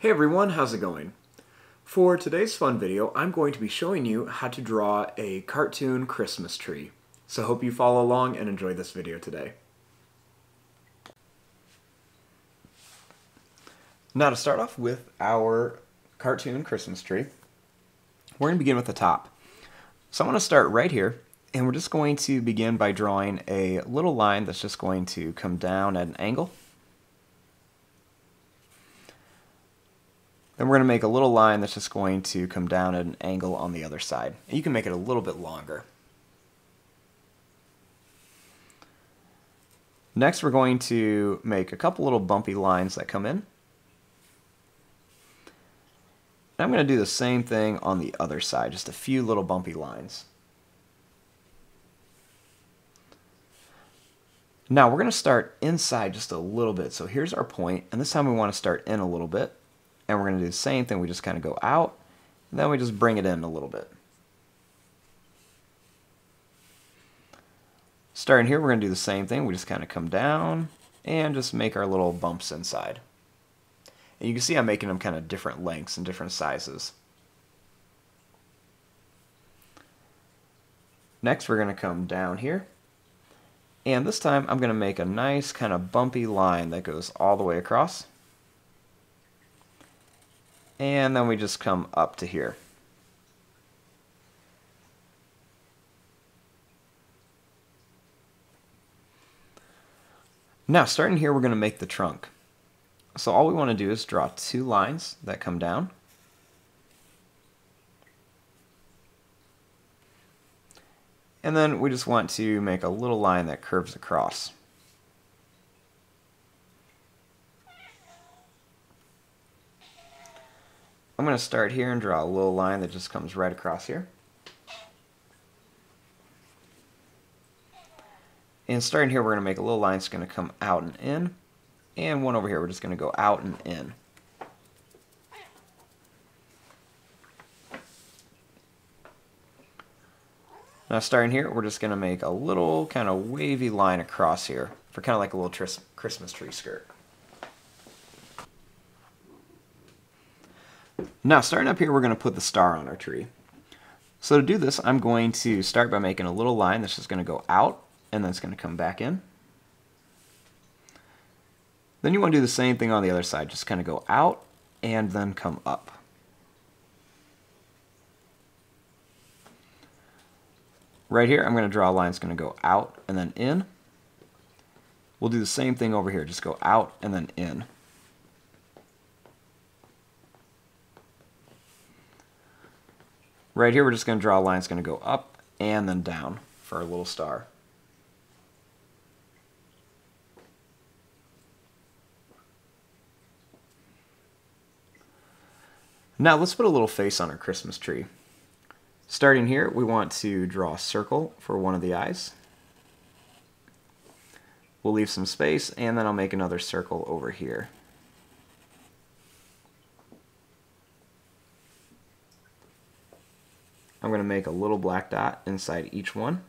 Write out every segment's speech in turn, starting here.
Hey everyone, how's it going? For today's fun video, I'm going to be showing you how to draw a cartoon Christmas tree. So hope you follow along and enjoy this video today. Now to start off with our cartoon Christmas tree, we're going to begin with the top. So I'm going to start right here, and we're just going to begin by drawing a little line that's just going to come down at an angle. Then we're going to make a little line that's just going to come down at an angle on the other side. And you can make it a little bit longer. Next, we're going to make a couple little bumpy lines that come in. And I'm going to do the same thing on the other side, just a few little bumpy lines. Now we're going to start inside just a little bit. So here's our point, and this time we want to start in a little bit. And we're going to do the same thing. We just kind of go out, and then we just bring it in a little bit. Starting here, we're going to do the same thing. We just kind of come down and just make our little bumps inside. And you can see I'm making them kind of different lengths and different sizes. Next, we're going to come down here. And this time, I'm going to make a nice kind of bumpy line that goes all the way across. And then we just come up to here. Now, starting here, we're going to make the trunk. So all we want to do is draw two lines that come down. And then we just want to make a little line that curves across. I'm going to start here and draw a little line that just comes right across here. And starting here, we're going to make a little line that's going to come out and in. And one over here, we're just going to go out and in. Now starting here, we're just going to make a little kind of wavy line across here for kind of like a little Christmas tree skirt. Now, starting up here, we're going to put the star on our tree. So to do this, I'm going to start by making a little line that's just going to go out, and then it's going to come back in. Then you want to do the same thing on the other side, just kind of go out, and then come up. Right here, I'm going to draw a line that's going to go out and then in. We'll do the same thing over here, just go out and then in. Right here, we're just going to draw a line that's going to go up and then down for our little star. Now let's put a little face on our Christmas tree. Starting here, we want to draw a circle for one of the eyes. We'll leave some space, and then I'll make another circle over here. I'm going to make a little black dot inside each one.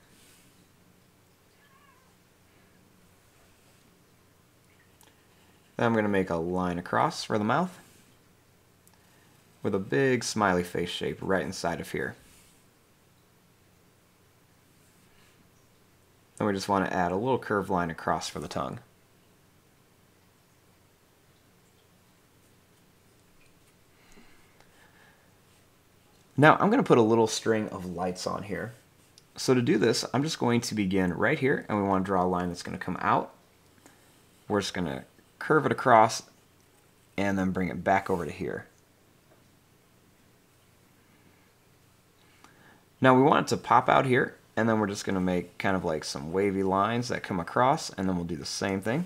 Then I'm going to make a line across for the mouth with a big smiley face shape right inside of here. Then we just want to add a little curved line across for the tongue. Now I'm going to put a little string of lights on here. So to do this, I'm just going to begin right here, and we want to draw a line that's going to come out. We're just going to curve it across and then bring it back over to here. Now we want it to pop out here, and then we're just going to make kind of like some wavy lines that come across, and then we'll do the same thing.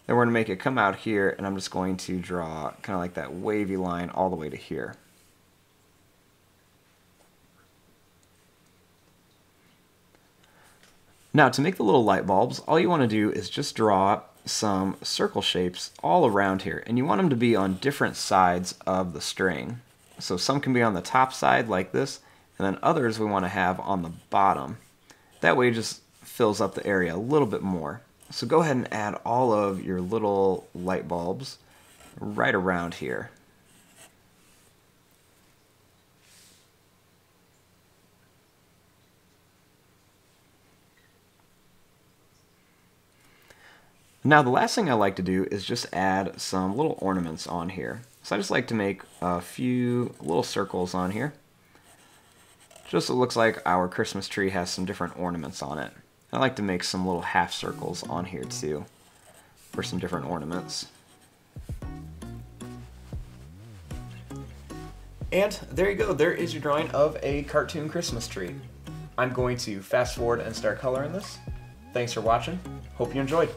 Then we're going to make it come out here, and I'm just going to draw kind of like that wavy line all the way to here. Now to make the little light bulbs, all you want to do is just draw some circle shapes all around here, and you want them to be on different sides of the string. So some can be on the top side like this, and then others we want to have on the bottom. That way it just fills up the area a little bit more. So go ahead and add all of your little light bulbs right around here. Now the last thing I like to do is just add some little ornaments on here. So I just like to make a few little circles on here. Just so it looks like our Christmas tree has some different ornaments on it. I like to make some little half circles on here too for some different ornaments. And there you go, there is your drawing of a cartoon Christmas tree. I'm going to fast forward and start coloring this. Thanks for watching, hope you enjoyed.